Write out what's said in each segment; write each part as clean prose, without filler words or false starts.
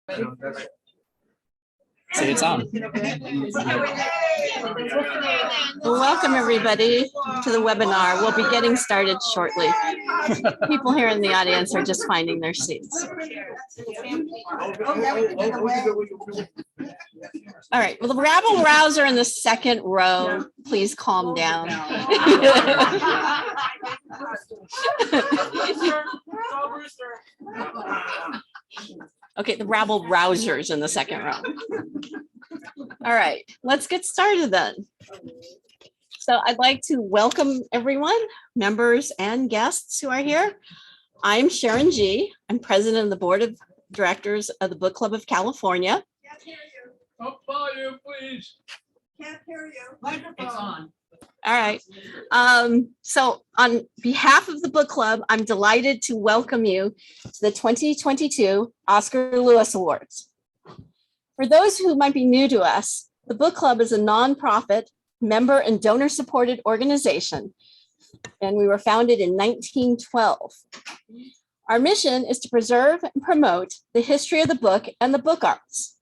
See, it's on. Well, welcome everybody to the webinar. We'll be getting started shortly. People here in the audience are just finding their seats. All right, well, the rabble rouser in the second row, please calm down. Okay, the rabble rousers in the second row. All right, let's get started then. So I'd like to welcome everyone, members and guests who are here. I'm Sharon G. I'm president of the board of directors of the Book Club of California. Can't hear you. Up volume, please. Can't hear you. Microphone. It's on. All right. So on behalf of the book club, I'm delighted to welcome you to the 2022 Oscar Lewis Awards. For those who might be new to us, the book club is a nonprofit, member and donor supported organization, and we were founded in 1912. Our mission is to preserve and promote the history of the book and the book arts.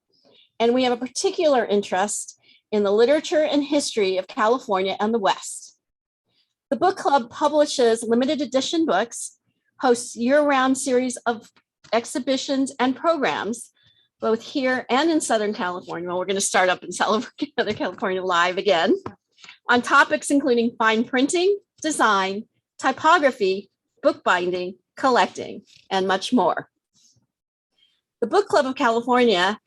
And we have a particular interest in the literature and history of California and the West. The book club publishes limited edition books, hosts year-round series of exhibitions and programs, both here and in Southern California. Well, we're going to start up in Southern California live again, on topics including fine printing, design, typography, bookbinding, collecting, and much more. The Book Club of California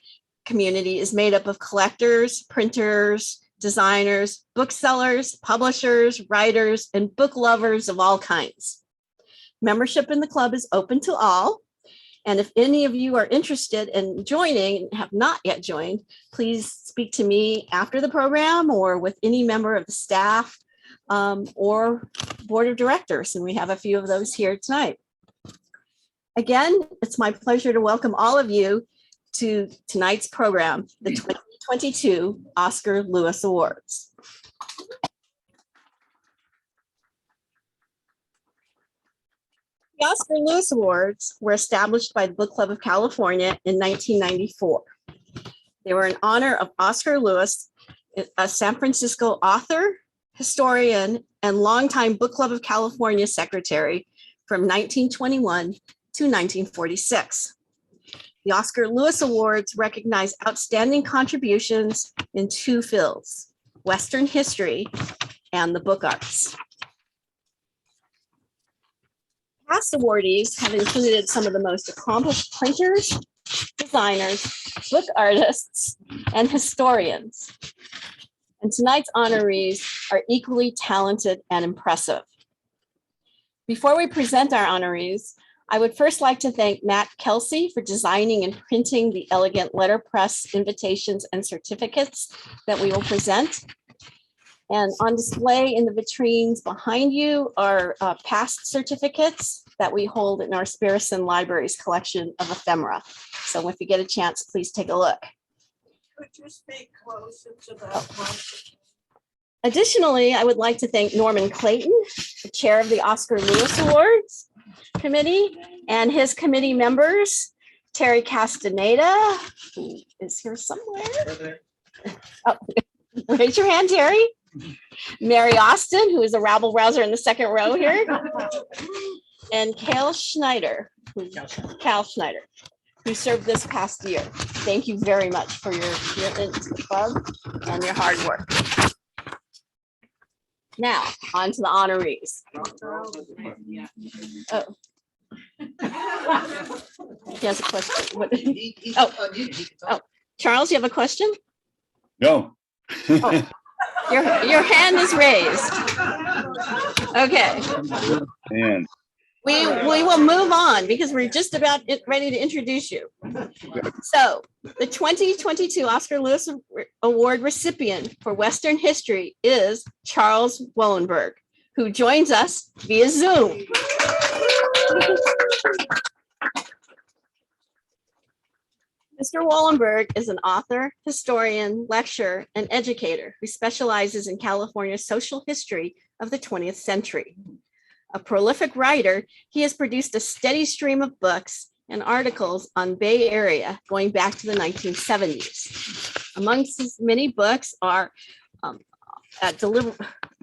community is made up of collectors, printers, designers, booksellers, publishers, writers, and book lovers of all kinds. Membership in the club is open to all. And if any of you are interested in joining and have not yet joined, please speak to me after the program or with any member of the staff or board of directors. And we have a few of those here tonight. Again, it's my pleasure to welcome all of you to tonight's program, the 2022 Oscar Lewis Awards. The Oscar Lewis Awards were established by the Book Club of California in 1994. They were in honor of Oscar Lewis, a San Francisco author, historian, and longtime Book Club of California secretary from 1921 to 1946. The Oscar Lewis Awards recognize outstanding contributions in two fields, Western history and the book arts. Past awardees have included some of the most accomplished printers, designers, book artists, and historians. And tonight's honorees are equally talented and impressive. Before we present our honorees, I would first like to thank Matt Kelsey for designing and printing the elegant letterpress invitations and certificates that we will present. And on display in the vitrines behind you are past certificates that we hold in our Spirison Library's collection of ephemera. So if you get a chance, please take a look. Could you speak closer to that microphone? Additionally, I would like to thank Norman Clayton, the chair of the Oscar Lewis Awards Committee, and his committee members, Terry Castaneda, who is here somewhere. Oh, raise your hand, Terry. Mary Austin, who is a rabble rouser in the second row here, and Cal Schneider, who served this past year. Thank you very much for your commitment to the club and your hard work. Now, on to the honorees. Oh. He has a question. What? Oh, Charles, you have a question? No. Oh, your hand is raised. Okay. Man. We will move on because we're just about ready to introduce you. So the 2022 Oscar Lewis Award recipient for Western history is Charles Wollenberg, who joins us via Zoom. Mr. Wohlenberg is an author, historian, lecturer, and educator who specializes in California's social history of the 20th century. A prolific writer, he has produced a steady stream of books and articles on Bay Area going back to the 1970s. Amongst his many books are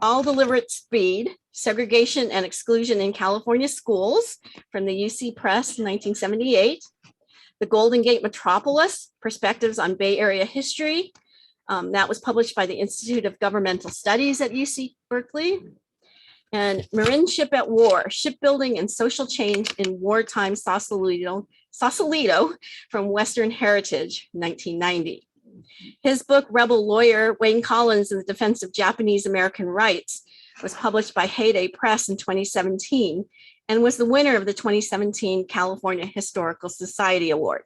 All Deliberate Speed, Segregation and Exclusion in California Schools from the UC Press in 1978, The Golden Gate Metropolis, Perspectives on Bay Area History. That was published by the Institute of Governmental Studies at UC Berkeley. And Marin Ship at War, Shipbuilding and Social Change in Wartime Sausalito from Western Heritage, 1990. His book, Rebel Lawyer, Wayne Collins in the Defense of Japanese American Rights, was published by Heyday Press in 2017 and was the winner of the 2017 California Historical Society Award.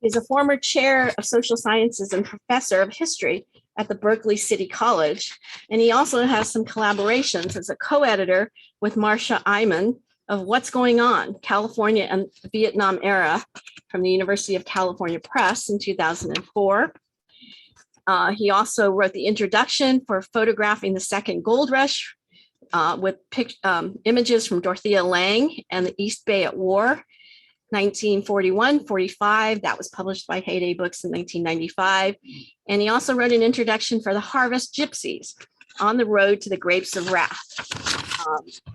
He's a former chair of social sciences and professor of history at the Berkeley City College. And he also has some collaborations as a co-editor with Marcia Iman of What's Going On, California and the Vietnam Era from the University of California Press in 2004. He also wrote the introduction for photographing the Second Gold Rush with images from Dorothea Lange and the East Bay at War, 1941-45. That was published by Heyday Books in 1995. And he also wrote an introduction for the Harvest Gypsies, On the Road to the Grapes of Wrath,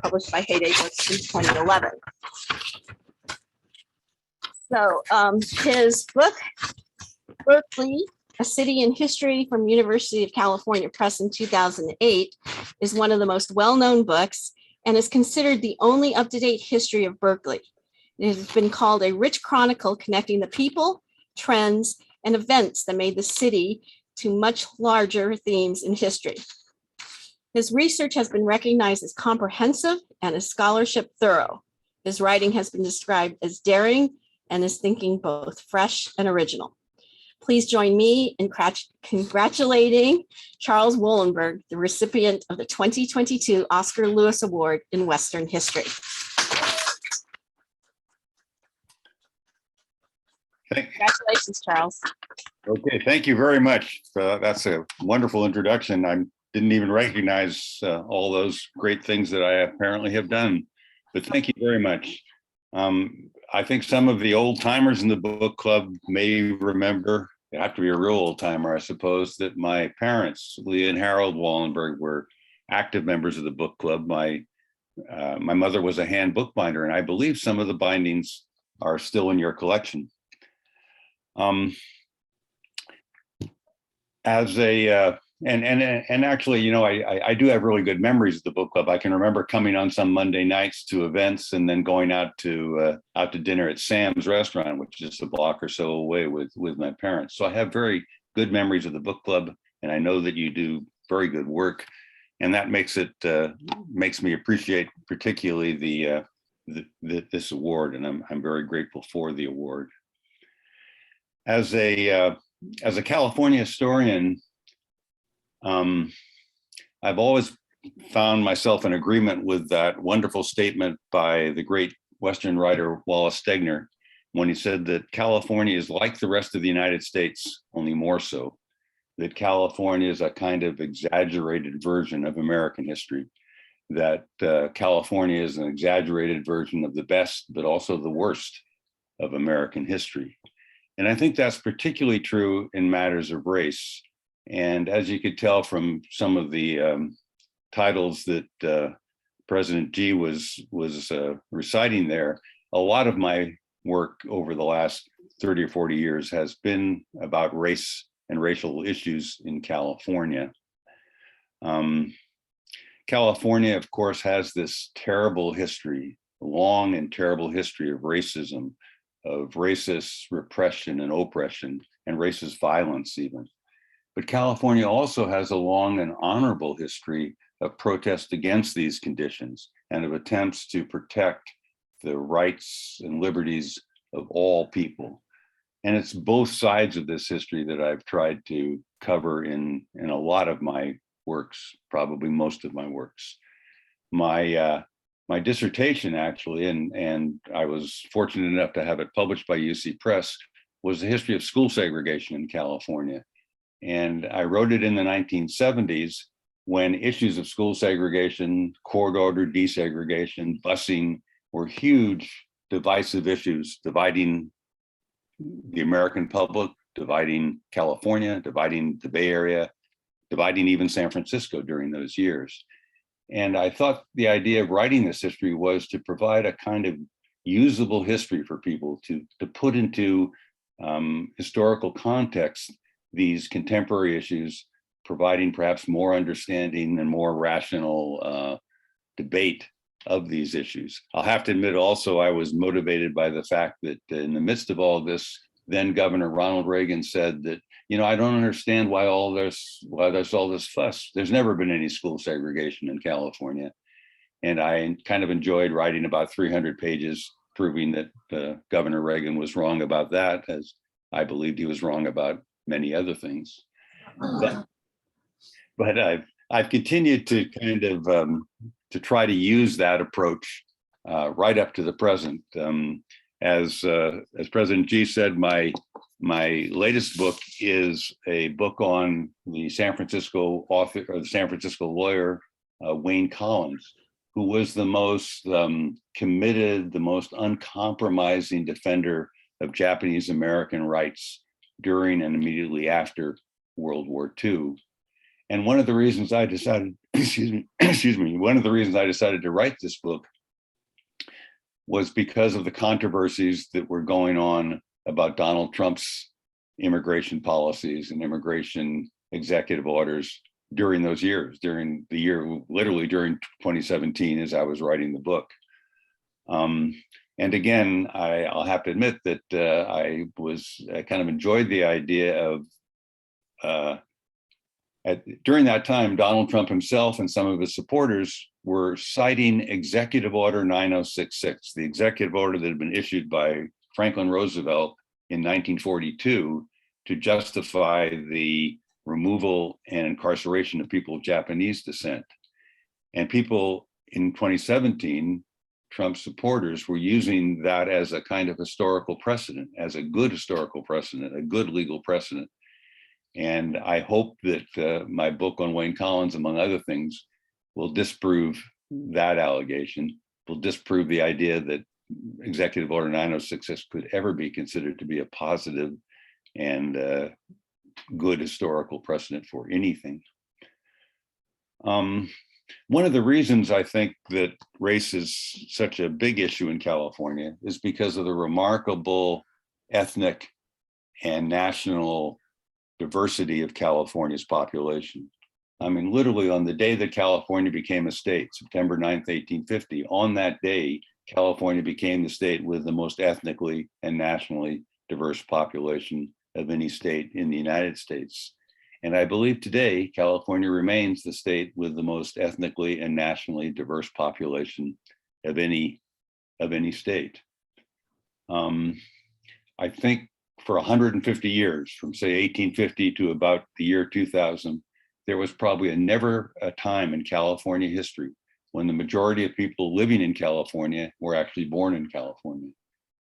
published by Heyday Books in 2011. So his book, Berkeley, A City in History from University of California Press in 2008, is one of the most well-known books and is considered the only up-to-date history of Berkeley. It has been called a rich chronicle connecting the people, trends, and events that made the city to much larger themes in history. His research has been recognized as comprehensive and his scholarship thorough. His writing has been described as daring and his thinking both fresh and original. Please join me in congratulating Charles Wollenberg, the recipient of the 2022 Oscar Lewis Award in Western History. Congratulations, Charles. Okay, thank you very much. That's a wonderful introduction. I didn't even recognize all those great things that I apparently have done, but thank you very much. I think some of the old timers in the book club may remember, you have to be a real old timer, I suppose, that my parents, Leah and Harold Wollenberg, were active members of the book club. My mother was a hand bookbinder, and I believe some of the bindings are still in your collection. And actually, you know, I do have really good memories of the book club. I can remember coming on some Monday nights to events and then going out to dinner at Sam's restaurant, which is a block or so away with my parents. So I have very good memories of the book club, and I know that you do very good work, and that makes me appreciate particularly this award, and I'm very grateful for the award. As a California historian, I've always found myself in agreement with that wonderful statement by the great Western writer Wallace Stegner, when he said that California is like the rest of the United States, only more so, that California is a kind of exaggerated version of American history, that California is an exaggerated version of the best, but also the worst of American history. And I think that's particularly true in matters of race. And as you could tell from some of the titles that President G was reciting there, a lot of my work over the last 30 or 40 years has been about race and racial issues in California. California, of course, has this terrible history, long and terrible history of racism, of racist repression and oppression, and racist violence even. But California also has a long and honorable history of protest against these conditions and of attempts to protect the rights and liberties of all people. And it's both sides of this history that I've tried to cover in a lot of my works, probably most of my works. My dissertation, actually, and I was fortunate enough to have it published by UC Press, was the history of school segregation in California. And I wrote it in the 1970s when issues of school segregation, court order desegregation, busing were huge divisive issues, dividing the American public, dividing California, dividing the Bay Area, dividing even San Francisco during those years. And I thought the idea of writing this history was to provide a kind of usable history for people to put into historical context these contemporary issues, providing perhaps more understanding and more rational debate of these issues. I'll have to admit also, I was motivated by the fact that in the midst of all this, then Governor Ronald Reagan said that, I don't understand why there's all this fuss. There's never been any school segregation in California. And I kind of enjoyed writing about 300 pages proving that Governor Reagan was wrong about that, as I believed he was wrong about many other things. But I've continued to kind of to try to use that approach right up to the present. As President G said, my latest book is a book on the San Francisco author, or the San Francisco lawyer, Wayne Collins, who was the most committed, the most uncompromising defender of Japanese American rights during and immediately after World War II. And one of the reasons I decided, one of the reasons I decided to write this book was because of the controversies that were going on about Donald Trump's immigration policies and immigration executive orders during those years, during the year, literally during 2017, as I was writing the book. And again, I'll have to admit that I kind of enjoyed the idea of, during that time, Donald Trump himself and some of his supporters were citing Executive Order 9066, the executive order that had been issued by Franklin Roosevelt in 1942 to justify the removal and incarceration of people of Japanese descent. And people in 2017, Trump's supporters were using that as a kind of historical precedent, as a good historical precedent, a good legal precedent. And I hope that my book on Wayne Collins, among other things, will disprove that allegation, will disprove the idea that Executive Order 9066 could ever be considered to be a positive and good historical precedent for anything. One of the reasons I think that race is such a big issue in California is because of the remarkable ethnic and national diversity of California's population. I mean, literally on the day that California became a state, September 9th, 1850, on that day, California became the state with the most ethnically and nationally diverse population of any state in the United States. And I believe today, California remains the state with the most ethnically and nationally diverse population of any state. I think for 150 years, from say 1850 to about the year 2000, there was probably never a time in California history when the majority of people living in California were actually born in California.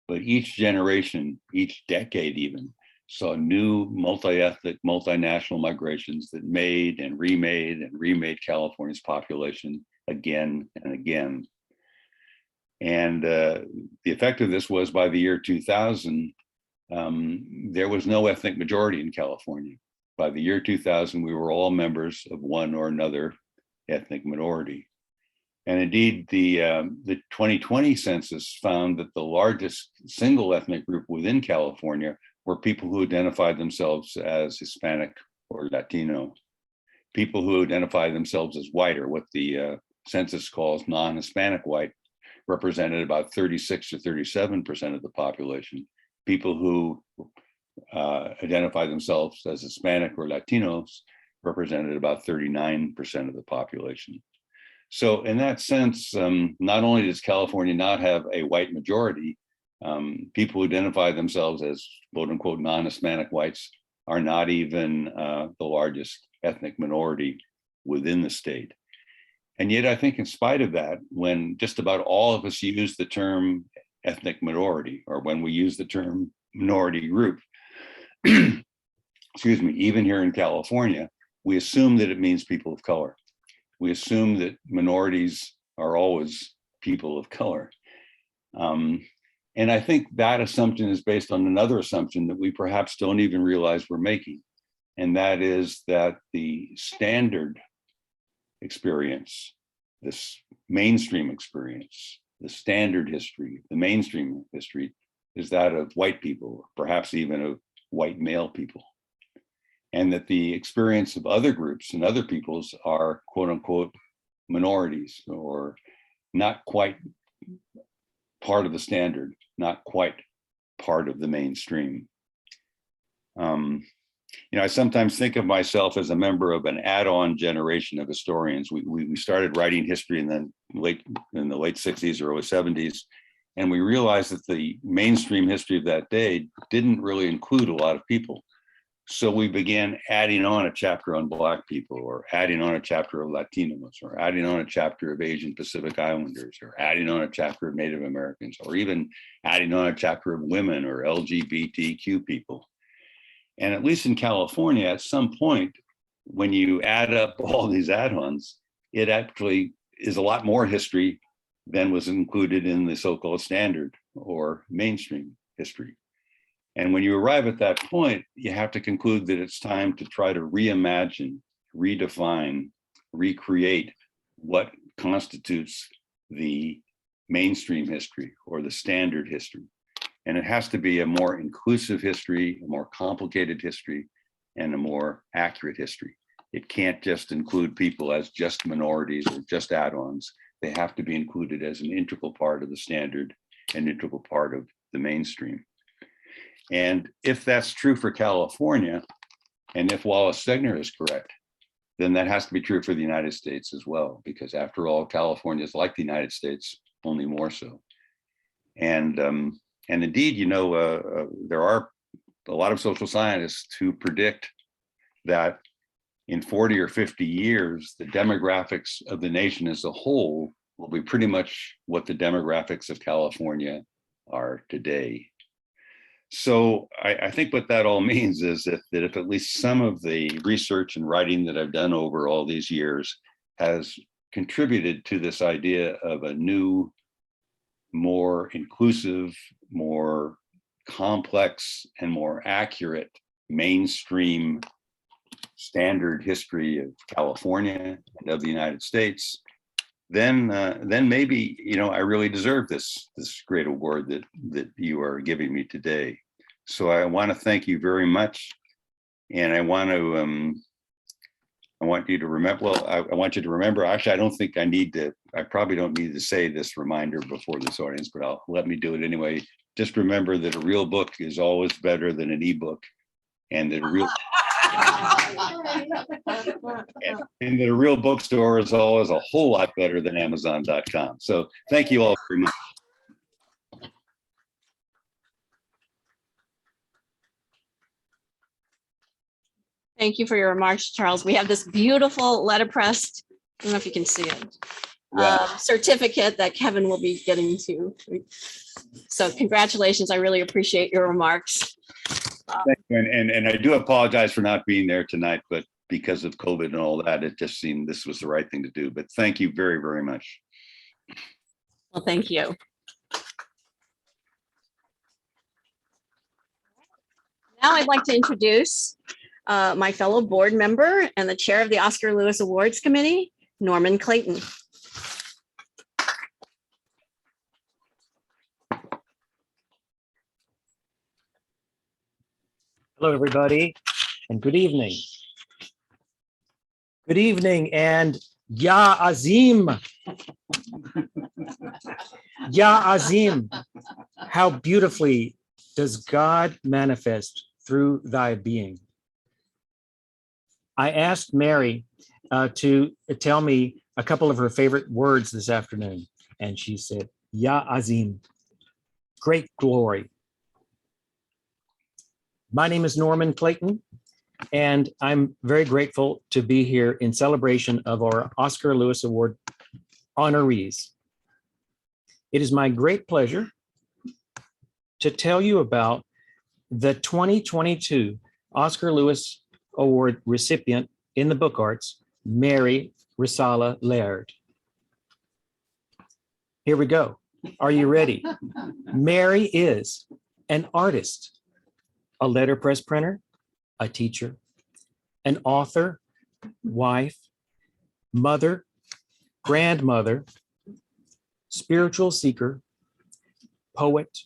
But each generation, each decade even, saw new multi-ethnic, multinational migrations that made and remade California's population again and again. And the effect of this was by the year 2000, there was no ethnic majority in California. By the year 2000, we were all members of one or another ethnic minority. And indeed, the 2020 census found that the largest single ethnic group within California were people who identified themselves as Hispanic or Latino, people who identified themselves as white, or what the census calls non-Hispanic white, represented about 36 to 37% of the population. People who identify themselves as Hispanic or Latinos represented about 39% of the population. So in that sense, not only does California not have a white majority, people who identify themselves as quote unquote non-Hispanic whites are not even the largest ethnic minority within the state. And yet I think in spite of that, when just about all of us use the term ethnic minority, or when we use the term minority group, excuse me, even here in California, we assume that it means people of color. We assume that minorities are always people of color. And I think that assumption is based on another assumption that we perhaps don't even realize we're making. And that is that the standard experience, this mainstream experience, the standard history, the mainstream history is that of white people, perhaps even of white male people. And that the experience of other groups and other peoples are quote unquote minorities or not quite part of the standard, not quite part of the mainstream. I sometimes think of myself as a member of an add-on generation of historians. We started writing history in the late 60s, early 70s, and we realized that the mainstream history of that day didn't really include a lot of people. So we began adding on a chapter on Black people, or adding on a chapter of Latinos, or adding on a chapter of Asian Pacific Islanders, or adding on a chapter of Native Americans, or even adding on a chapter of women or LGBTQ people. And at least in California, at some point, when you add up all these add-ons, it actually is a lot more history than was included in the so-called standard or mainstream history. And when you arrive at that point, you have to conclude that it's time to try to reimagine, redefine, recreate what constitutes the mainstream history or the standard history. And it has to be a more inclusive history, a more complicated history, and a more accurate history. It can't just include people as just minorities or just add-ons. They have to be included as an integral part of the standard, an integral part of the mainstream. And if that's true for California, and if Wallace Stegner is correct, then that has to be true for the United States as well, because after all, California is like the United States, only more so. And indeed, there are a lot of social scientists who predict that in 40 or 50 years, the demographics of the nation as a whole will be pretty much what the demographics of California are today. So I think what that all means is that if at least some of the research and writing that I've done over all these years has contributed to this idea of a new, more inclusive, more complex, and more accurate mainstream standard history of California and of the United States, then maybe I really deserve this great award that you are giving me today. So I want to thank you very much, and I want you to remember. Well, I want you to remember. Actually, I don't think I need to. I probably don't need to say this reminder before this audience, but let me do it anyway. Just remember that a real book is always better than an ebook, and that a real bookstore is always a whole lot better than Amazon.com. So thank you all very much. Thank you for your remarks, Charles. We have this beautiful letterpressed, I don't know if you can see it, certificate that Kevin will be getting to. So congratulations. I really appreciate your remarks. Thank you. And I do apologize for not being there tonight, but because of COVID and all that, it just seemed this was the right thing to do. But thank you very, very much. Well, thank you. Now I'd like to introduce my fellow board member and the chair of the Oscar Lewis Awards Committee, Norman Clayton. Hello, everybody, and good evening. Good evening, and Ya Azim. Ya Azim. How beautifully does God manifest through thy being. I asked Mary to tell me a couple of her favorite words this afternoon, and she said, Ya Azim, great glory. My name is Norman Clayton, and I'm very grateful to be here in celebration of our Oscar Lewis Award honorees. It is my great pleasure to tell you about the 2022 Oscar Lewis Award recipient in the book arts, Mary Risala Laird. Here we go. Are you ready? Mary is an artist, a letterpress printer, a teacher, an author, wife, mother, grandmother, spiritual seeker, poet,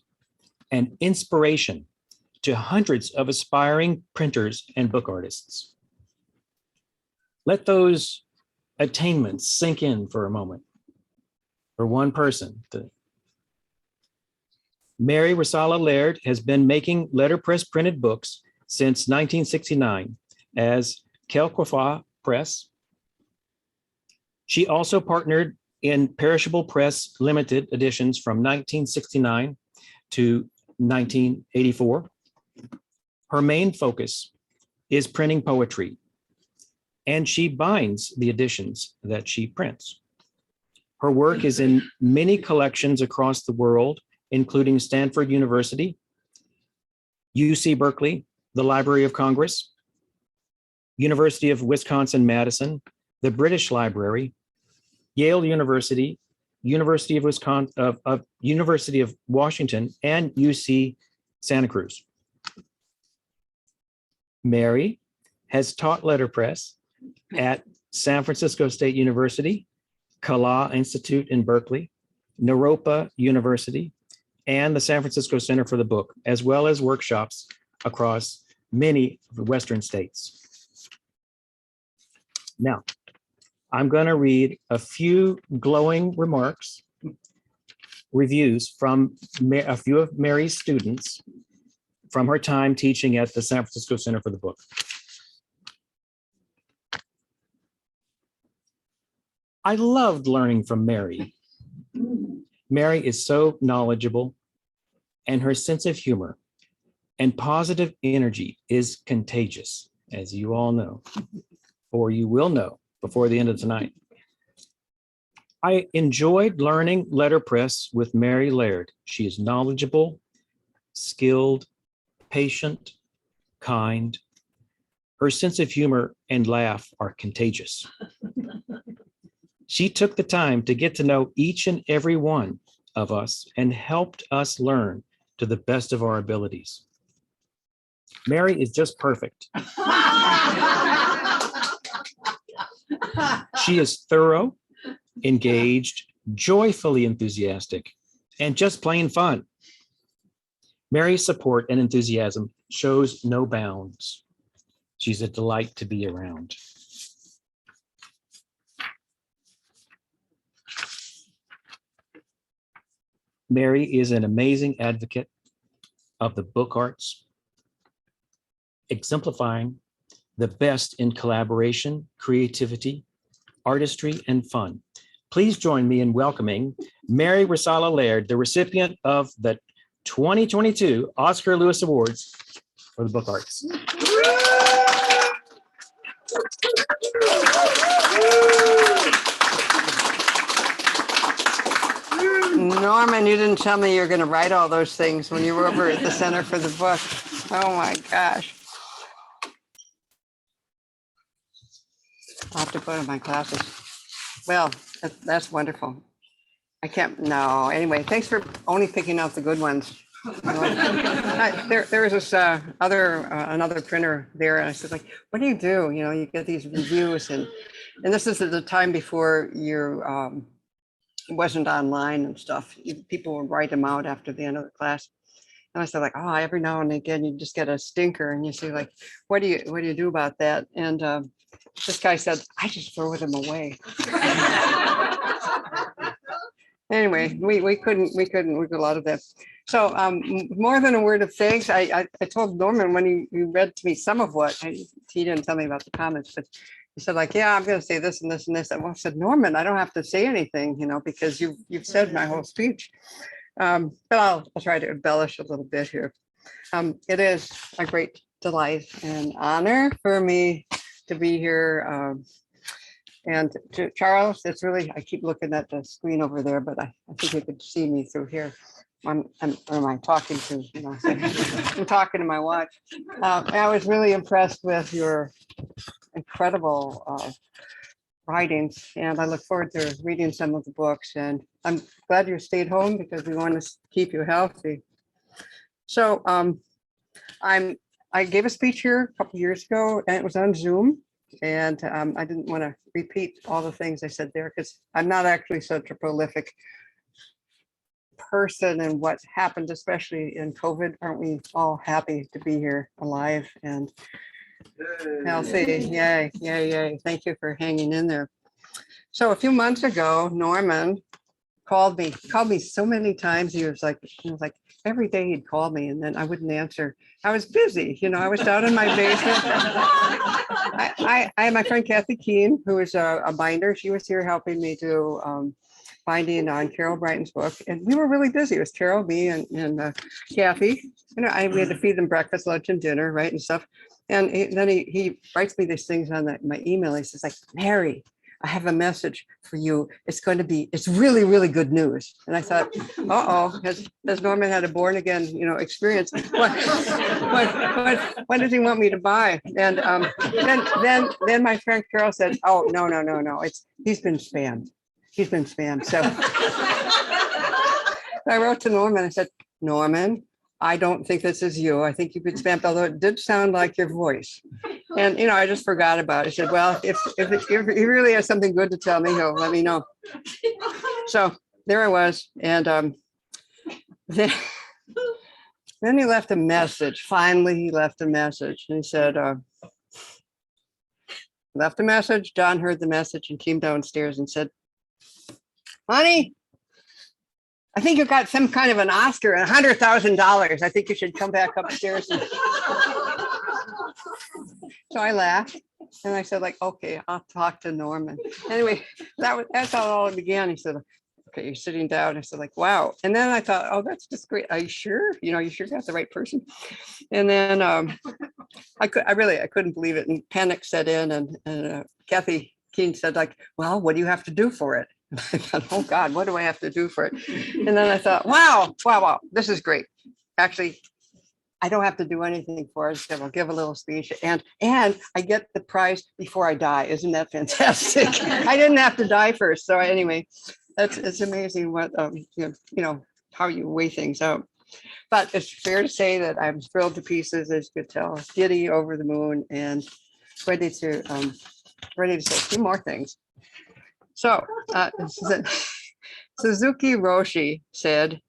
and inspiration to hundreds of aspiring printers and book artists. Let those attainments sink in for a moment. For one person, Mary Risala Laird has been making letterpress printed books since 1969 as Quelquefois Press. She also partnered in Perishable Press limited editions from 1969 to 1984. Her main focus is printing poetry, and she binds the editions that she prints. Her work is in many collections across the world, including Stanford University, UC Berkeley, the Library of Congress, University of Wisconsin-Madison, the British Library, Yale University, University of Wisconsin, University of Washington, and UC Santa Cruz. Mary has taught letterpress at San Francisco State University, Kala Institute in Berkeley, Naropa University, and the San Francisco Center for the Book, as well as workshops across many of the Western states. Now, I'm going to read a few glowing remarks, reviews from a few of Mary's students from her time teaching at the San Francisco Center for the Book. I loved learning from Mary. Mary is so knowledgeable, and her sense of humor and positive energy is contagious, as you all know, or you will know before the end of tonight. I enjoyed learning letterpress with Mary Laird. She is knowledgeable, skilled, patient, kind. Her sense of humor and laugh are contagious. She took the time to get to know each and every one of us and helped us learn to the best of our abilities. Mary is just perfect. She is thorough, engaged, joyfully enthusiastic, and just plain fun. Mary's support and enthusiasm shows no bounds. She's a delight to be around. Mary is an amazing advocate of the book arts, exemplifying the best in collaboration, creativity, artistry, and fun. Please join me in welcoming Mary Risala Laird, the recipient of the 2022 Oscar Lewis Awards for the book arts. Norman, you didn't tell me you were going to write all those things when you were over at the Center for the Book. Oh my gosh. I'll have to put on my glasses. Well, that's wonderful. I can't, no, anyway, thanks for only picking out the good ones. There was this another printer there, and I said, like, what do? You know, you get these reviews, and this is at the time before you it wasn't online and stuff. People would write them out after the end of the class. And I said, like, oh, every now and again you just get a stinker, and you say, like, what do you do about that? And this guy said, I just throw them away. Anyway, we couldn't a lot of that. So more than a word of thanks, I told Norman when he read to me some of what he didn't tell me about the comments, but he said, like, yeah, I'm going to say this and this and this. And I said, Norman, I don't have to say anything, you know, because you've said my whole speech. But I'll try to embellish a little bit here. It is a great delight and honor for me to be here. And to Charles, it's really, I keep looking at the screen over there, but I think you could see me through here. Or am I talking to, you know, I'm talking to my watch. I was really impressed with your incredible writings, and I look forward to reading some of the books. And I'm glad you stayed home because we want to keep you healthy. So I gave a speech here a couple years ago, and it was on Zoom. And I didn't want to repeat all the things I said there because I'm not actually such a prolific person, and what happened, especially in COVID. Aren't we all happy to be here alive and healthy? Yay, yay, yay. Thank you for hanging in there. So a few months ago, Norman called me so many times. He was like every day he'd call me and then I wouldn't answer. I was busy, I was down in my basement. I had my friend Kathy Keene, who is a binder. She was here helping me do binding on Carol Brighton's book. And we were really busy. It was Carol, me, and Kathy. We had to feed them breakfast, lunch, and dinner, right, and stuff. And then he writes me these things on my email. He says, like, Mary, I have a message for you. It's really, really good news. And I thought, has Norman had a born again, experience? What does he want me to buy? And then my friend Carol said, oh, no. He's been spammed. He's been spammed. So I wrote to Norman. I said, Norman, I don't think this is you. I think you've been spammed, although it did sound like your voice. And, I just forgot about it. I said, well, if he really has something good to tell me, he'll let me know. So there I was. And then he left a message. Finally, he left a message. And he said, left a message. John heard the message and came downstairs and said, honey, I think you got some kind of an Oscar and $100,000. I think you should come back upstairs. So I laughed and I said, like, okay, I'll talk to Norman. Anyway, that's how it all began. He said, okay, you're sitting down. I said, like, wow. And then I thought, oh, that's just great. Are you sure? You sure got the right person? And then I couldn't believe it. And panic set in. And Kathy Keene said, like, well, what do you have to do for it? I thought, oh God, what do I have to do for it? And then I thought, wow, this is great. Actually, I don't have to do anything for it. I'll give a little speech and I get the prize before I die. Isn't that fantastic? I didn't have to die first. So anyway, it's amazing what, how you weigh things out. But it's fair to say that I'm thrilled to pieces, as you could tell, giddy over the moon and ready to say a few more things. So Suzuki Roshi said,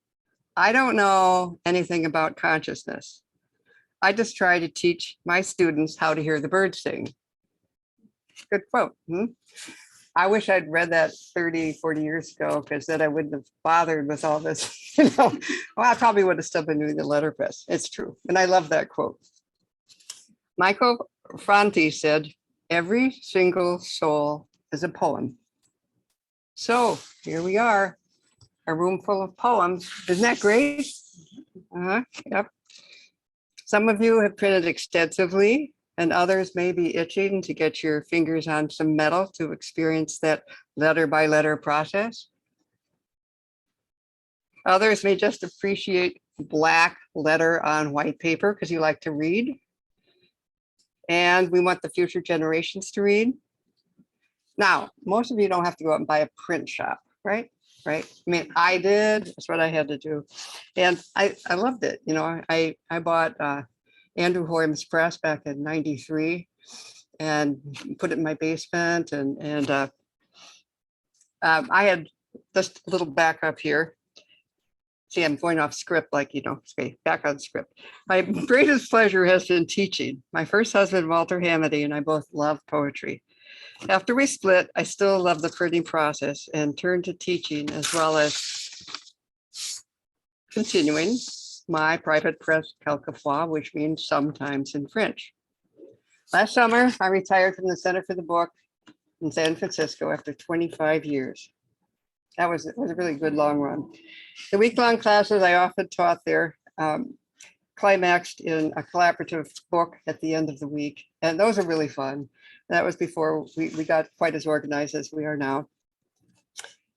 I don't know anything about consciousness. I just try to teach my students how to hear the birds sing. Good quote. I wish I'd read that 30, 40 years ago, because then I wouldn't have bothered with all this. Well, I probably would have still been doing the letterpress. It's true. And I love that quote. Michael Franti said, every single soul is a poem. So here we are, a room full of poems. Isn't that great? Yep. Some of you have printed extensively, and others may be itching to get your fingers on some metal to experience that letter by letter process. Others may just appreciate black letter on white paper because you like to read. And we want the future generations to read. Now, most of you don't have to go out and buy a print shop, right? I mean, I did. That's what I had to do. And I loved it. I bought Andrew Hoyam's press back in '93 and put it in my basement. And I had just a little backup here. See, I'm going off script, okay, back on script. My greatest pleasure has been teaching. My first husband, Walter Hamady, and I both love poetry. After we split, I still love the printing process and turned to teaching, as well as continuing my private press quelquefois, which means sometimes in French. Last summer, I retired from the Center for the Book in San Francisco after 25 years. It was a really good long run. The week-long classes I often taught there climaxed in a collaborative book at the end of the week, and those are really fun. That was before we got quite as organized as we are now.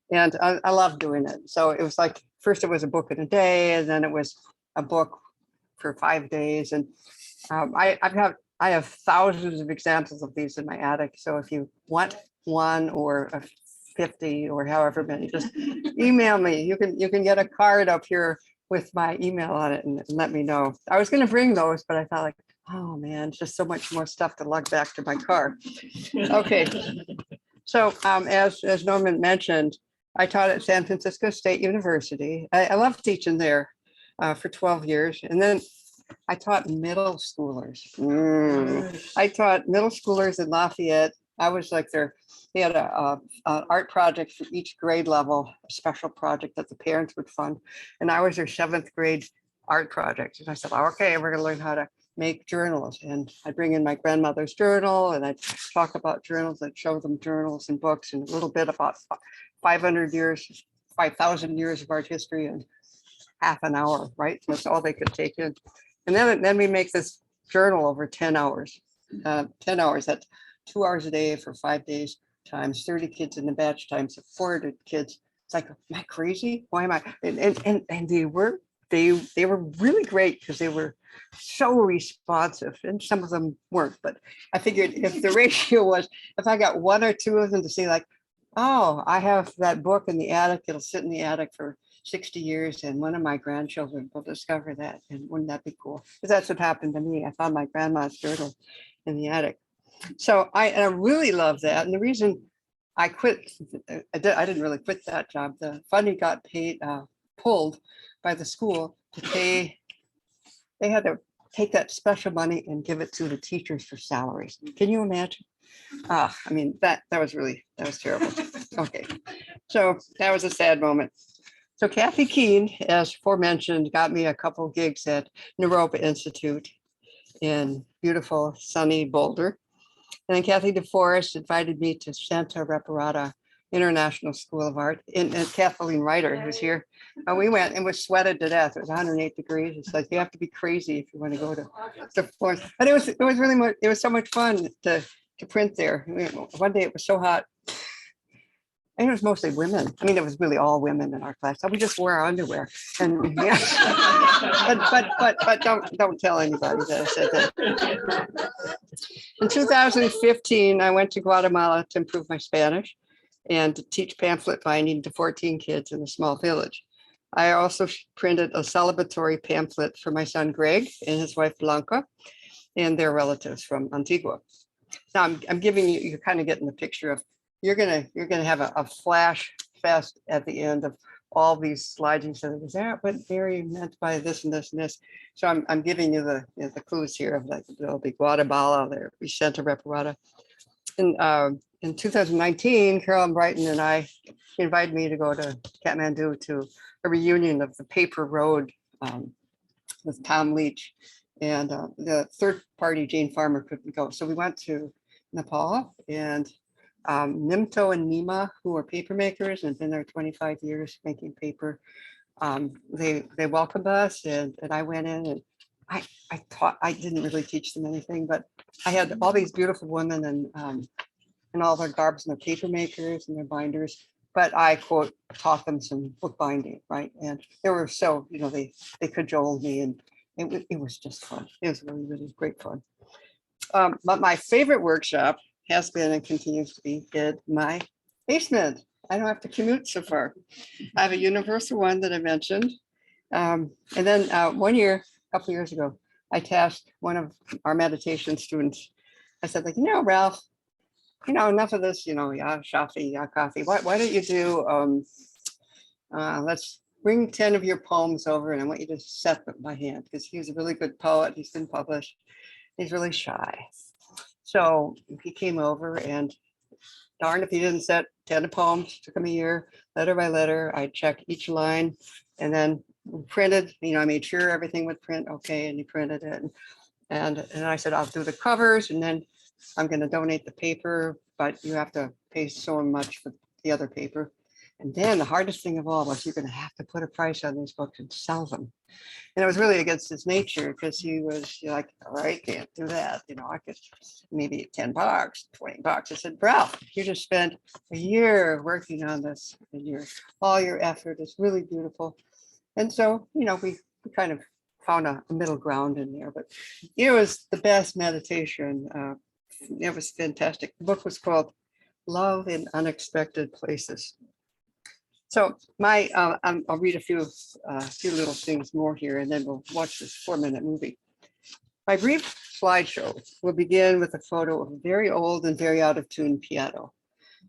And I love doing it. So it was like, first it was a book in a day, and then it was a book for 5 days. And I have thousands of examples of these in my attic. So if you want one or a 50 or however many, just email me. You can get a card up here with my email on it and let me know. I was going to bring those, but I thought like, oh man, it's just so much more stuff to lug back to my car. Okay. So as Norman mentioned, I taught at San Francisco State University. I love teaching there for 12 years. And then I taught middle schoolers. I taught middle schoolers in Lafayette. I was like they had a art project for each grade level, a special project that the parents would fund. And I was their 7th grade art project. And I said, okay, we're gonna learn how to make journals. And I'd bring in my grandmother's journal and I'd talk about journals and show them journals and books and a little bit about 500 years, 5,000 years of art history in half an hour, right? That's all they could take in. And then we make this journal over 10 hours. 10 hours, that's 2 hours a day for 5 days, times 30 kids in the batch, times 400 kids. It's like, am I crazy? Why am I? And they were really great because they were so responsive, and some of them weren't. But I figured if the ratio was, if I got 1 or 2 of them to say like, oh, I have that book in the attic, it'll sit in the attic for 60 years and one of my grandchildren will discover that. And wouldn't that be cool? Because that's what happened to me. I found my grandma's journal in the attic. So I really love that. And the reason I quit, I didn't really quit that job. The funding got pulled by the school to pay. They had to take that special money and give it to the teachers for salaries. Can you imagine? I mean, that was terrible. Okay, so that was a sad moment. So Kathy Keene, as aforementioned, got me a couple gigs at Naropa Institute in beautiful sunny Boulder. And then Kathy DeForest invited me to Santa Reparata International School of Art, and Kathleen Ryder, who's here. We went and was sweated to death. It was 108 degrees. It's like you have to be crazy if you want to go to Florence. But it was really much. It was so much fun to print there. One day it was so hot. And it was mostly women. I mean, it was really all women in our class. So we just wore our underwear. And yeah. but don't tell anybody that I said that. In 2015, I went to Guatemala to improve my Spanish and to teach pamphlet binding to 14 kids in a small village. I also printed a celebratory pamphlet for my son Greg and his wife Blanca and their relatives from Antigua. Now I'm giving you, you're kind of getting the picture of, you're gonna have a flash fest at the end of all these slides. You said, is that what Mary meant by this and this and this? So I'm giving you the clues here of like there'll be Guatemala, there'll be Santa Reparata. In 2019, Carolyn Brighton and I invited me to go to Kathmandu to a reunion of the Paper Road with Tom Leach, and the third party, Jane Farmer, couldn't go. So we went to Nepal, and Nimto and Nima, who are paper makers and been there 25 years making paper, they welcomed us, and I went in and I taught. I didn't really teach them anything, but I had all these beautiful women and all their garbs and their paper makers and their binders. But I quote taught them some book binding, right? And they were so, they cajoled me, and it was just fun. It was really, really great fun. But my favorite workshop has been and continues to be in my basement. I don't have to commute so far. I have a universal one that I mentioned. And then one year, a couple years ago, I tasked one of our meditation students. I said, like, Ralph, enough of this, yeah, Shafi, yeah, coffee. Why don't you do, let's bring 10 of your poems over, and I want you to set them by hand, because he was a really good poet. He's been published. He's really shy. So he came over, and darn if he didn't set 10 poems. Took him a year, letter by letter. I checked each line, and then printed, I made sure everything would print okay, and he printed it. And I said, I'll do the covers, and then I'm going to donate the paper, but you have to pay so much for the other paper. And then the hardest thing of all was, you're going to have to put a price on these books and sell them. And it was really against his nature, because he was like, all right, can't do that. I could maybe $10, $20. I said, Ralph, you just spent a year working on this, and all your effort is really beautiful. And so, we kind of found a middle ground in there, but it was the best meditation. It was fantastic. The book was called love in unexpected places. So I'll read a few little things more here, and then we'll watch this 4-minute movie. My brief slideshow will begin with a photo of a very old and very out of tune piano.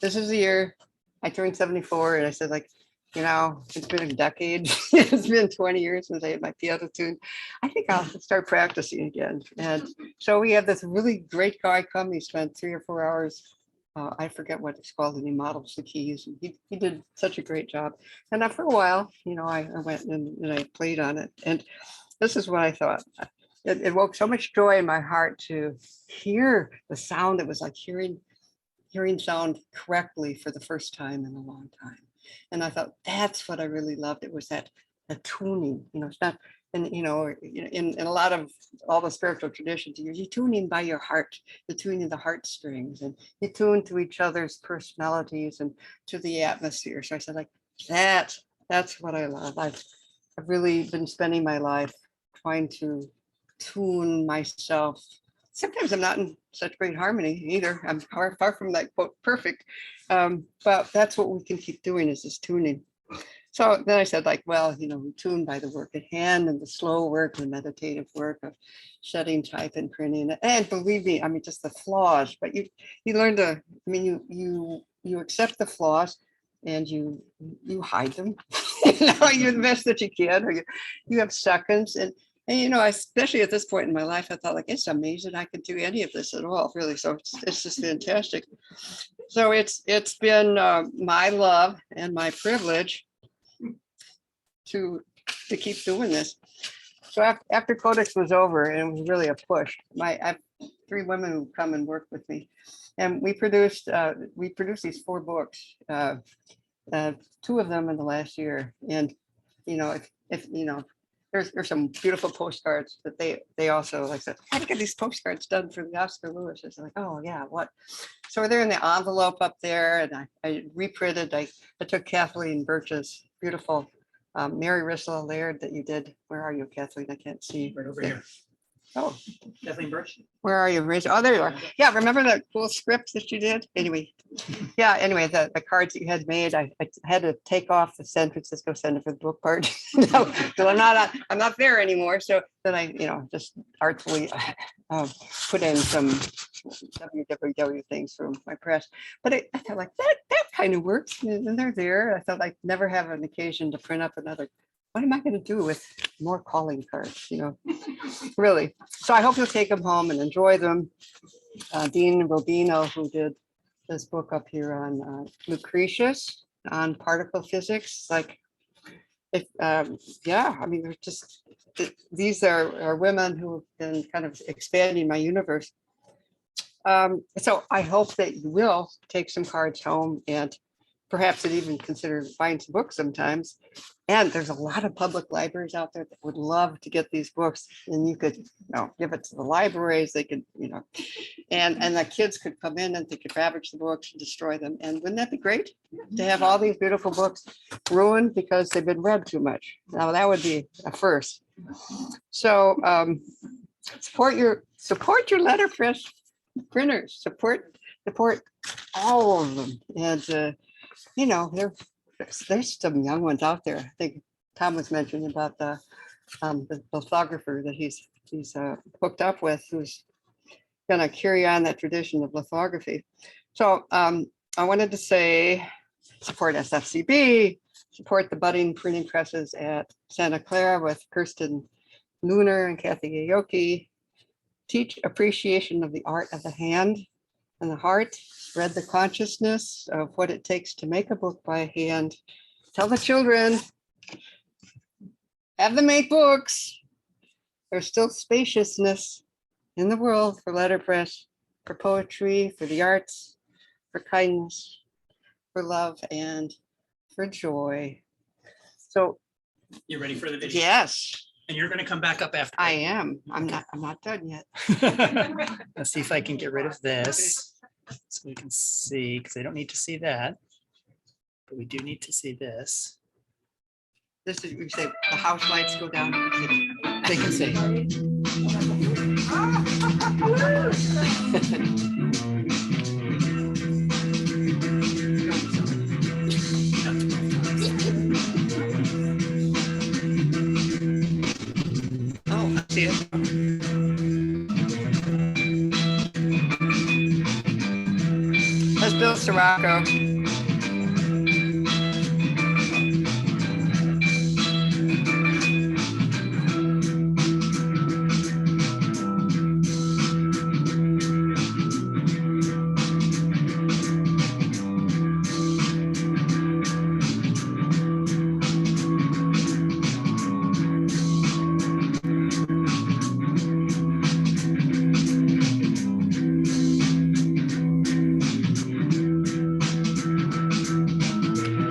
This is the year I turned 74, and I said, like, you know, it's been a decade. It's been 20 years since I had my piano tuned. I think I'll start practicing again. And so we have this really great guy come. He spent 3 or 4 hours. I forget what it's called, and he models the keys. And he did such a great job. And for a while, you know, I went and I played on it. And this is what I thought. It woke so much joy in my heart to hear the sound. It was like hearing sound correctly for the first time in a long time. And I thought, that's what I really loved. It was that the tuning, you know, it's not, and you know, in a lot of all the spiritual traditions, you're tuning by your heart, you're tuning the heartstrings, and you tune to each other's personalities and to the atmosphere. So I said, like, that's what I love. I've really been spending my life trying to tune myself. Sometimes I'm not in such great harmony either. I'm far from that quote perfect. But that's what we can keep doing, is this tuning. So then I said, like, well, you know, we tune by the work at hand and the slow work, the meditative work of shedding, type, and printing. And believe me, I mean, just the flaws, but you learn to, I mean, you accept the flaws and you hide them. You know, you're the best that you can, or you have seconds. And you know, especially at this point in my life, I thought, like, it's amazing I could do any of this at all, really. So it's just fantastic. So it's been my love and my privilege to keep doing this. So after Codex was over, and it was really a push, I have 3 women who come and work with me, and we produced these 4 books, 2 of them in the last year. And you know, if you know, there's some beautiful postcards that they also, like, said, I had to get these postcards done for the Oscar Lewis. I was like, oh yeah, what? So they're in the envelope up there, and I reprinted. I took Kathleen Birch's beautiful Mary Risala Laird that you did. Where are you, Kathleen? I can't see. Right over here. Oh, Kathleen Birch. where are you, Rachel? Oh, there you are. Yeah, remember that cool script that you did? Anyway, yeah. Anyway, the cards that you had made, I had to take off the San Francisco Center for the Book part. So I'm not there anymore. So then I, you know, just artfully put in some www things from my press. But I felt like that kind of works, and they're there. I thought I'd never have an occasion to print up another. What am I going to do with more calling cards, you know, really? So I hope you'll take them home and enjoy them. Dean Robino, who did this book up here on Lucretius, on particle physics, like, yeah, I mean, they're just, these are women who have been kind of expanding my universe. So I hope that you will take some cards home, and perhaps even consider buying some books sometimes. And there's a lot of public libraries out there that would love to get these books, and you could, you know, give it to the libraries. They could, you know, and the kids could come in and they could ravage the books and destroy them. And wouldn't that be great to have all these beautiful books ruined because they've been read too much? Now that would be a first. So support your letterpress printers. Support all of them. And you know, there's some young ones out there. I think Tom was mentioning about the lithographer that he's hooked up with, who's going to carry on that tradition of lithography. So I wanted to say, support SFCB, support the budding printing presses at Santa Clara with Kirsten Lunar and Kathy Aoki. Teach appreciation of the art of the hand and the heart. Spread the consciousness of what it takes to make a book by hand. Tell the children, have them make books. There's still spaciousness in the world for letterpress, for poetry, for the arts, for kindness, for love, and for joy. So, You ready for the video? yes, And you're going to come back up after. I am. I'm not done yet. Let's see if I can get rid of this so we can see, because I don't need to see that, but we do need to see this. This is, we say the house lights go down. They can see. That's Bill Sirocco.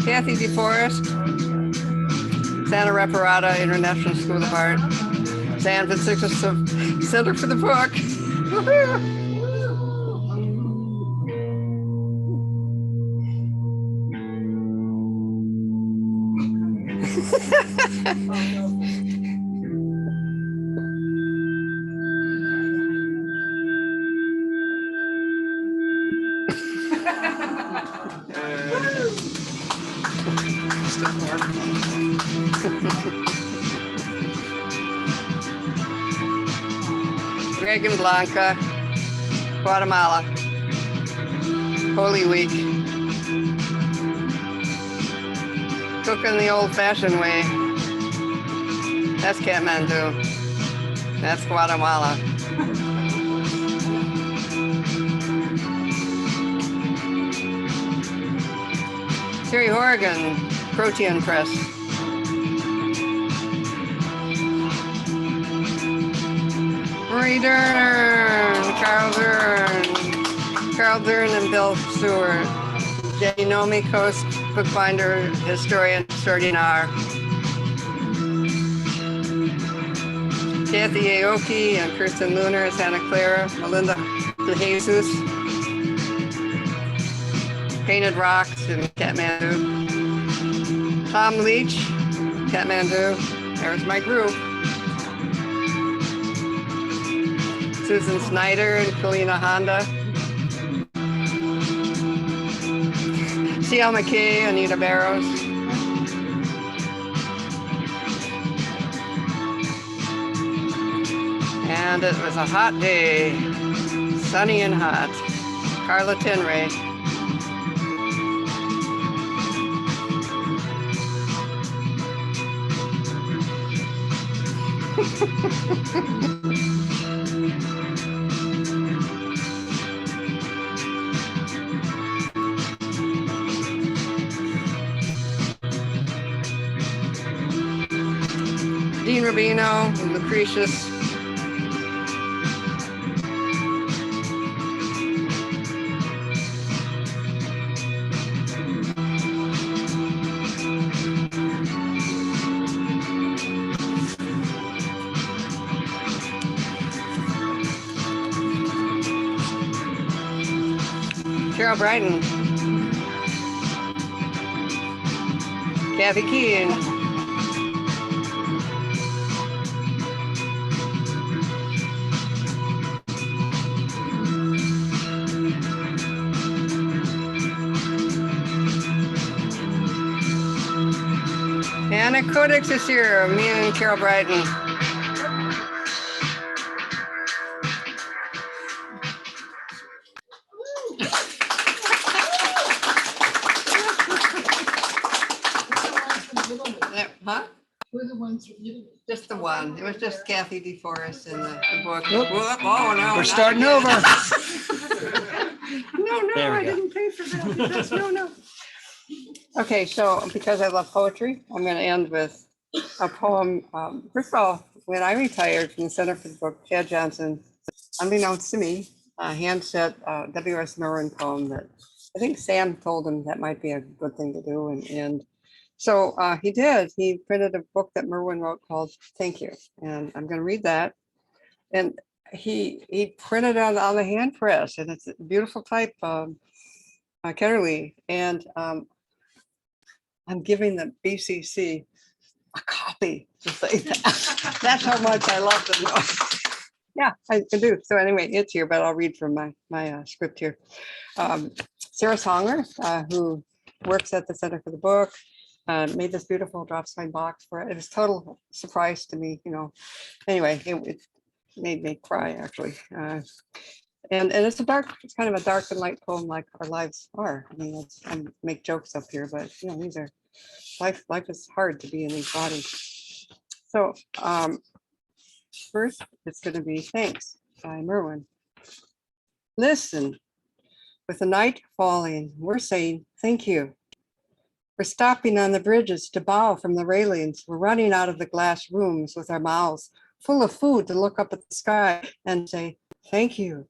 Kathy DeForest, Santa Reparata International School of Art, San Francisco Center for the Book. Reagan Blanca, Guatemala, Holy Week. Cooking the old-fashioned way. That's Kathmandu. That's Guatemala. Terry Horrigan, Protein Press. Marie Dern, Carl Dern and Bill Stewart. Jenny Nomi, Coast Bookbinder, Historian Extraordinaire. Kathy Aoki and Kirsten Lunar, Santa Clara. Melinda De Jesus. Painted Rocks in Kathmandu. Tom Leach, Kathmandu. There's my group. Susan Snyder and Kalina Honda. C.L. McKay, Anita Barrows. And it was a hot day, sunny and hot. Carla Tenray. Dean Rubino, Lucretius. Carol Brighton. Kathy Keane. Anna Codex is here, me and Carol Brighton. Huh? Who are the ones from Italy? Just the one. It was just Kathy DeForest in the book. Oop. Whoop. Oh, no. We're not starting again. over. No, There we I go. didn't pay for that. No. Okay, so because I love poetry, I'm going to end with a poem. First of all, when I retired from the Center for the Book, Chad Johnson, unbeknownst to me, hand set W.S. Merwin poem that I think Sam told him that might be a good thing to do. And so he did. He printed a book that Merwin wrote called Thank You. And I'm going to read that. And he printed it on the hand press, and it's a beautiful type, Ketterly. And I'm giving the BCC a copy to say that. That's how much I love them. Yeah, I do. So anyway, it's here, but I'll read from my script here. Sarah Songer, who works at the Center for the Book, made this beautiful drop sign box for it. It was a total surprise to me, you know. Anyway, it made me cry, actually. And it's it's kind of a dark and light poem like our lives are. I mean, I make jokes up here, but you know, these are, life is hard to be in these bodies. So first it's going to be Thanks by Merwin. Listen, with the night falling, we're saying thank you. We're stopping on the bridges to bow from the railings. We're running out of the glass rooms with our mouths full of food to look up at the sky and say, thank you.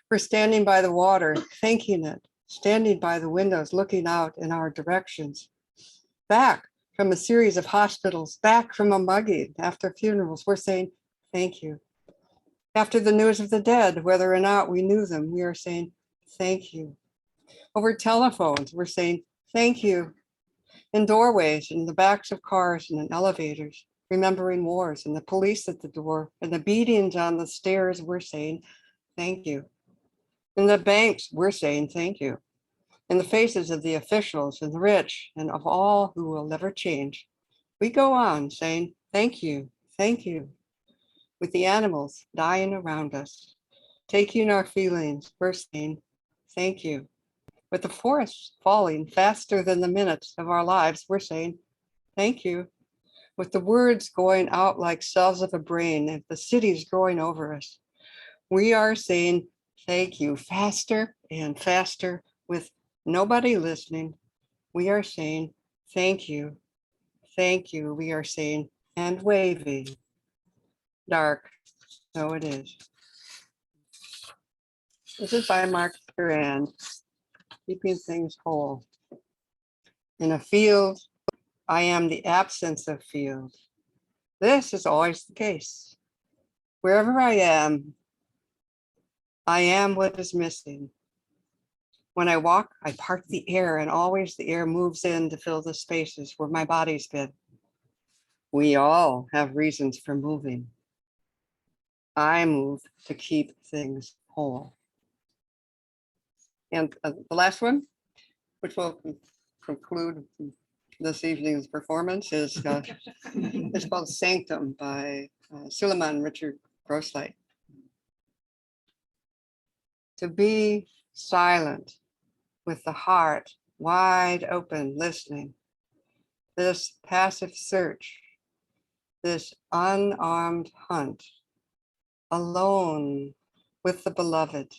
We're standing by the water, thanking it, standing by the windows, looking out in our directions. Back from a series of hospitals, back from a mugging after funerals, we're saying, thank you. After the news of the dead, whether or not we knew them, we are saying, thank you. Over telephones, we're saying, thank you. In doorways, in the backs of cars and in elevators, remembering wars and the police at the door and the beatings on the stairs, we're saying, thank you. In the banks, we're saying, thank you. In the faces of the officials and the rich and of all who will never change, we go on saying, thank you, thank you. With the animals dying around us, taking our feelings, we're saying, thank you. With the forests falling faster than the minutes of our lives, we're saying, thank you. With the words going out like cells of a brain and the cities growing over us, we are saying, thank you, faster and faster with nobody listening. We are saying, thank you, thank you. We are saying, and waving. Dark, so it is. This is by Mark Durand. Keeping things whole. In a field, I am the absence of field. This is always the case. Wherever I am what is missing. When I walk, I part the air, and always the air moves in to fill the spaces where my body's been. We all have reasons for moving. I move to keep things whole. And the last one, which will conclude this evening's performance, is it's called Sanctum by Suleiman Richard Grosslight. To be silent with the heart wide open, listening, this passive search, this unarmed hunt, alone with the beloved,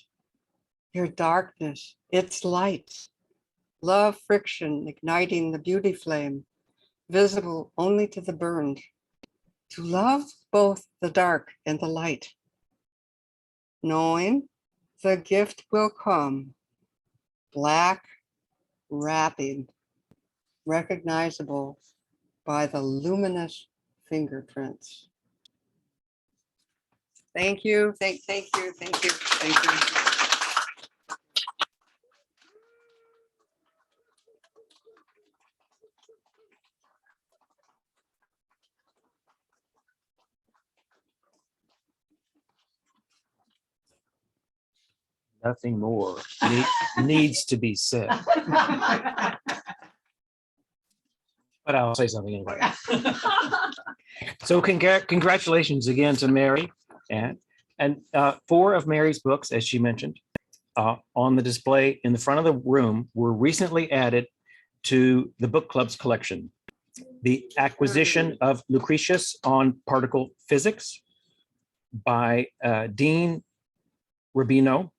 your darkness, its light, love friction igniting the beauty flame, visible only to the burned, to love both the dark and the light, knowing the gift will come, black wrapping, recognizable by the luminous fingerprints. Thank you, thank you, thank you, thank you. Nothing more needs to be said. But I'll say something anyway. So congratulations again to Mary. And 4 of Mary's books, as she mentioned, on the display in the front of the room were recently added to the book club's collection. The Acquisition of Lucretius on Particle Physics by Dean Rubino,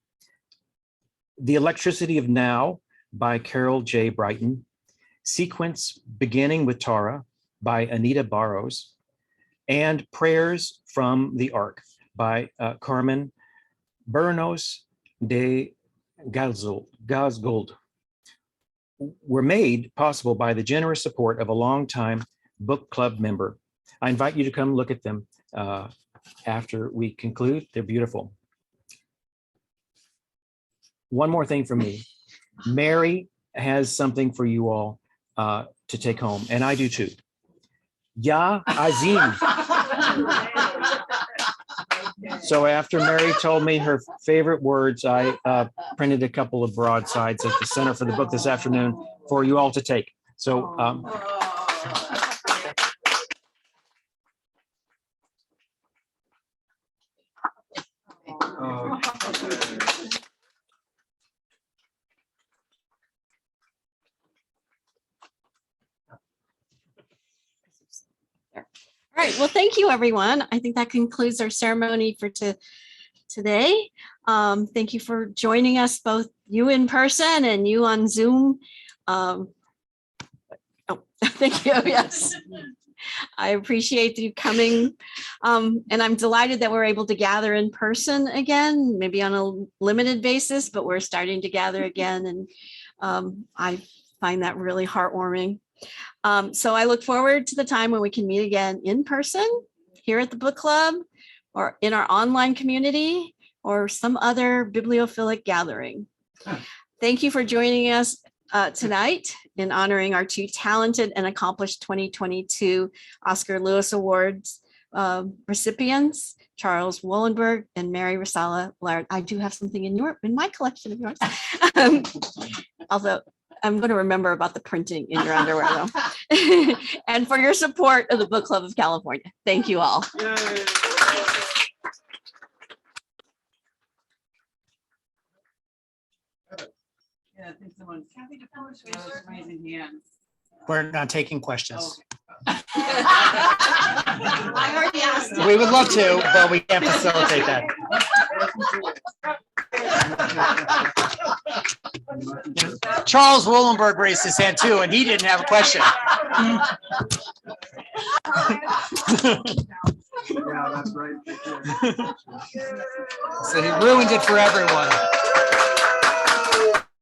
The Electricity of Now by Carol J. Brighton, Sequence Beginning with Tara by Anita Barrows, and Prayers from the Ark by Carmen Bernos de Gazgold were made possible by the generous support of a longtime book club member. I invite you to come look at them after we conclude. They're beautiful. One more thing for me. Mary has something for you all to take home, and I do too. Ya Azim. So after Mary told me her favorite words, I printed a couple of broadsides at the center for the book this afternoon for you all to take. So Well, thank you, everyone. I think that concludes our ceremony for today. Thank you for joining us, both you in person and you on Zoom. Oh, thank you. Yes. I appreciate you coming. And I'm delighted that we're able to gather in person again, maybe on a limited basis, but we're starting to gather again. And I find that really heartwarming. So I look forward to the time when we can meet again in person here at the book club or in our online community or some other bibliophilic gathering. Thank you for joining us tonight in honoring our two talented and accomplished 2022 Oscar Lewis Awards recipients, Charles Wollenberg and Mary Risala Laird. I do have something in my collection of yours. Although I'm going to remember about the printing in your underwear though. And for your support of the Book Club of California. Thank you all. Yeah, I think someone's raising hands. We're not taking questions. I already asked. We would love to, but we can't facilitate that. Charles Wollenberg raised his hand too, and he didn't have a question. Yeah, that's right. So he ruined it for everyone.